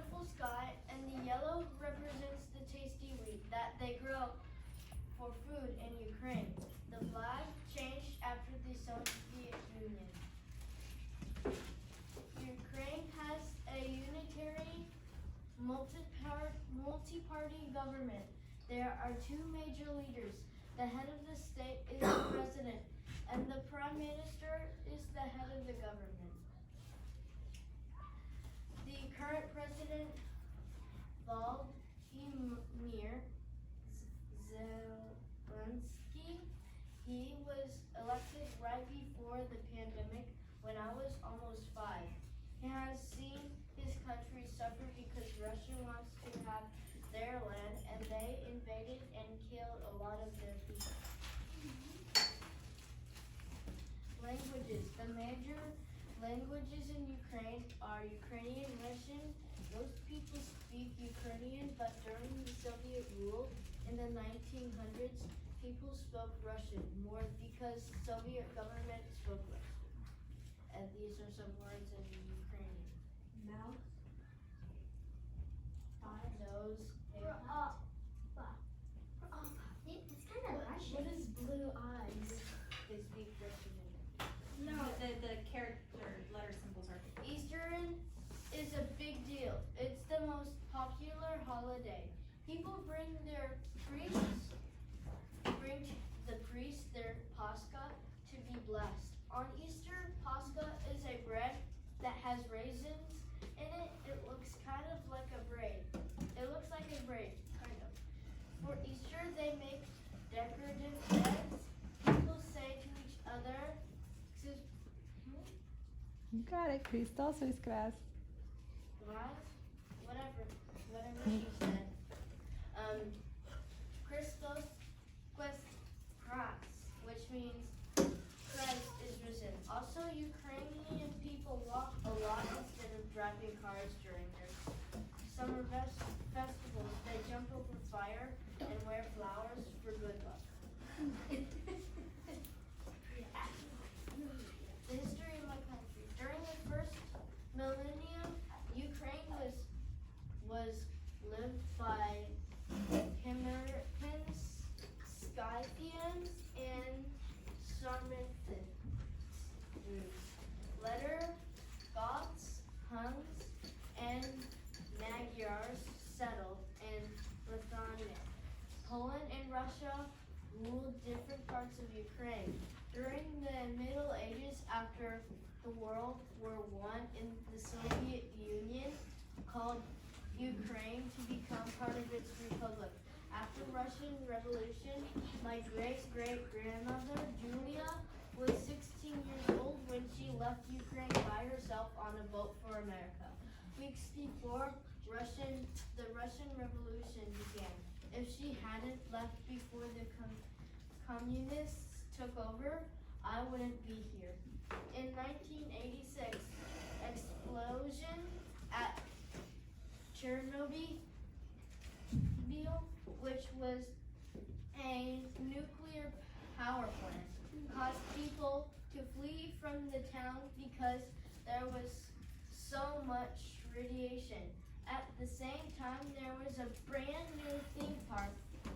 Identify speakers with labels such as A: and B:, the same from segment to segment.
A: beautiful sky, and the yellow represents the tasty wheat that they grow for food in Ukraine. The flag changed after the Soviet Union. Ukraine has a unitary, multi-party government. There are two major leaders. The head of the state is the president, and the prime minister is the head of the government. The current president, Volodymyr Zelensky, he was elected right before the pandemic when I was almost 5. He has seen his country suffer because Russia wants to have their land, and they invaded and killed a lot of their people. Languages. The major languages in Ukraine are Ukrainian, Russian. Most people speak Ukrainian, but during the Soviet rule in the 1900s, people spoke Russian more because Soviet government spoke Russian. And these are some words in Ukrainian.
B: Mouth.
A: Nose. Hair.
B: It's kind of Russian.
A: What is blue eyes? They speak Russian.
B: No.
C: The character letter symbols are.
A: Easter is a big deal. It's the most popular holiday. People bring the priest their Pascha to be blessed. On Easter, Pascha is a bread that has raisins in it. It looks kind of like a braid. It looks like a braid, kind of. For Easter, they make decorative beds. People say to each other,
D: You got it, Crystal, so it's class.
A: whatever she said. Christos Kras, which means Christ is risen. Also, Ukrainian people walk a lot instead of driving cars during their summer festivals. They jump over fire and wear flowers for good luck. The history of my country. During the first millennium, Ukraine was lived by Himerians, Scythians, and Sarmatians. Later, Goths, Huns, and Magyars settled in Lithuania. Poland and Russia ruled different parts of Ukraine. During the Middle Ages, after the World War I, in the Soviet Union called Ukraine to become part of its republic. After Russian Revolution, my great-great-grandmother, Julia, was 16 years old when she left Ukraine by herself on a boat for America. Weeks before the Russian Revolution began. If she hadn't left before the communists took over, I wouldn't be here. In 1986, explosion at Chernobyl, which was a nuclear power plant, caused people to flee from the town because there was so much radiation. At the same time, there was a brand new theme park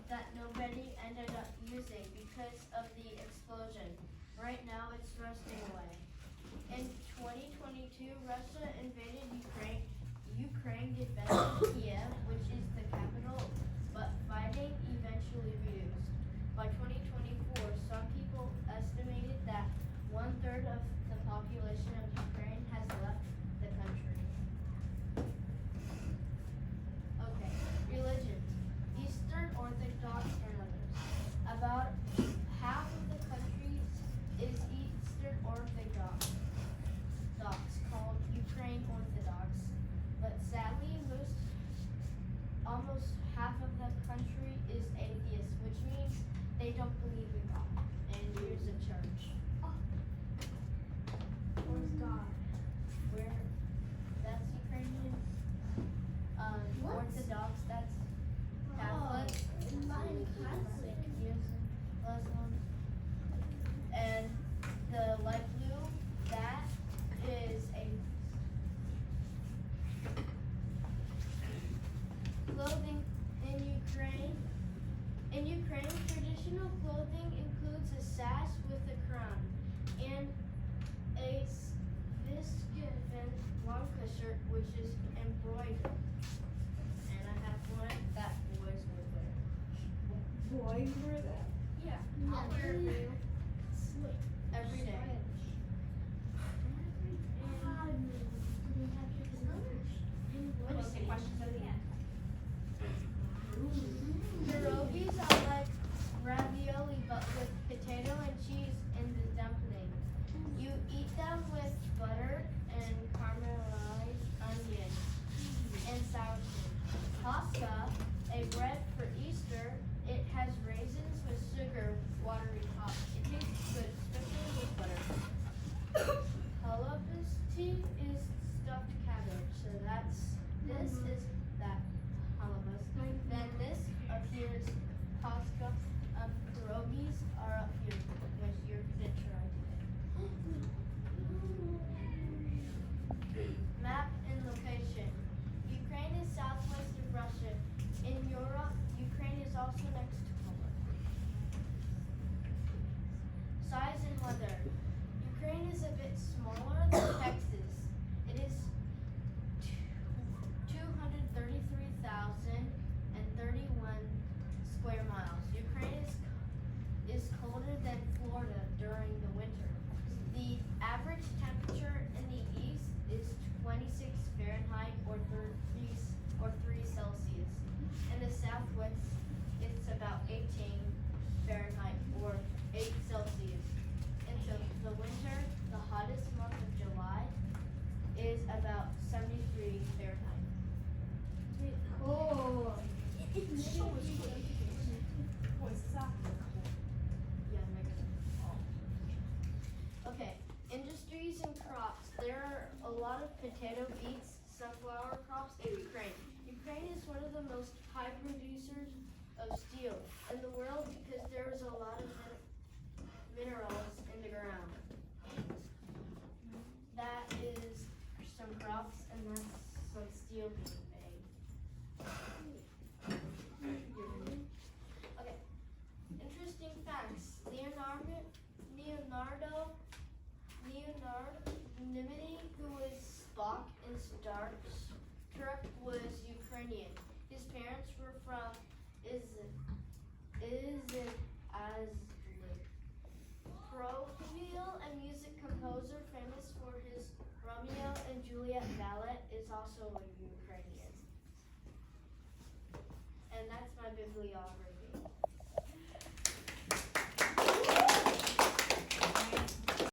A: that nobody ended up using because of the explosion. Right now, it's rusting away. In 2022, Russia invaded Ukraine. Ukraine defended Kiev, which is the capital, but fighting eventually reduced. By 2024, some people estimated that 1/3 of the population of Ukraine has left the country. Okay, religions. Eastern Orthodox and others. About half of the country is Eastern Orthodox, called Ukraine Orthodox. But sadly, almost half of the country is atheist, which means they don't believe in God and use a church.
B: Where's God?
A: Where? That's Ukrainian.
B: What?
A: Orthodox, that's Catholic.
B: Mine Catholic.
A: Yes, Muslim. And the light blue, that is a which is embroidered. And I have one that boys will wear.
B: Boys wear that?
A: Yeah.
C: I'll wear it for you.
B: Sweet.
A: Every day.
C: We'll take questions at the end.
A: Pierogies are like ravioli but with potato and cheese in the dumpling. You eat them with butter and caramelized onion and sour cream. Pascha, a bread for Easter, it has raisins with sugar, watery top. It tastes good, especially with butter. Halabasti is stuffed cabbage, so this is that halabasti. Then this up here is Pascha. Pierogies are up here, which you're gonna try today. Map and location. Ukraine is southwest of Russia. In Europe, Ukraine is also next to Poland. Size and weather. Ukraine is a bit smaller than Texas. It is 233,031 square miles. Ukraine is colder than Florida during the winter. The average temperature in the east is 26 Fahrenheit or 3 Celsius. In the southwest, it's about 18 Fahrenheit or 8 Celsius. In the winter, the hottest month of July is about 73 Fahrenheit.
B: Oh.
A: Yeah, makes sense. Okay, industries and crops. There are a lot of potato, beets, sunflower crops in Ukraine. Ukraine is one of the most high producers of steel in the world because there is a lot of minerals in the ground. That is some crops and that's some steel being made. Okay, interesting facts. Leonardo Nimoy, who was Spock in Star Trek, was Ukrainian. His parents were from Izhevsk. Profile, a music composer famous for his Romeo and Juliet ballet, is also a Ukrainian. And that's my bibliography.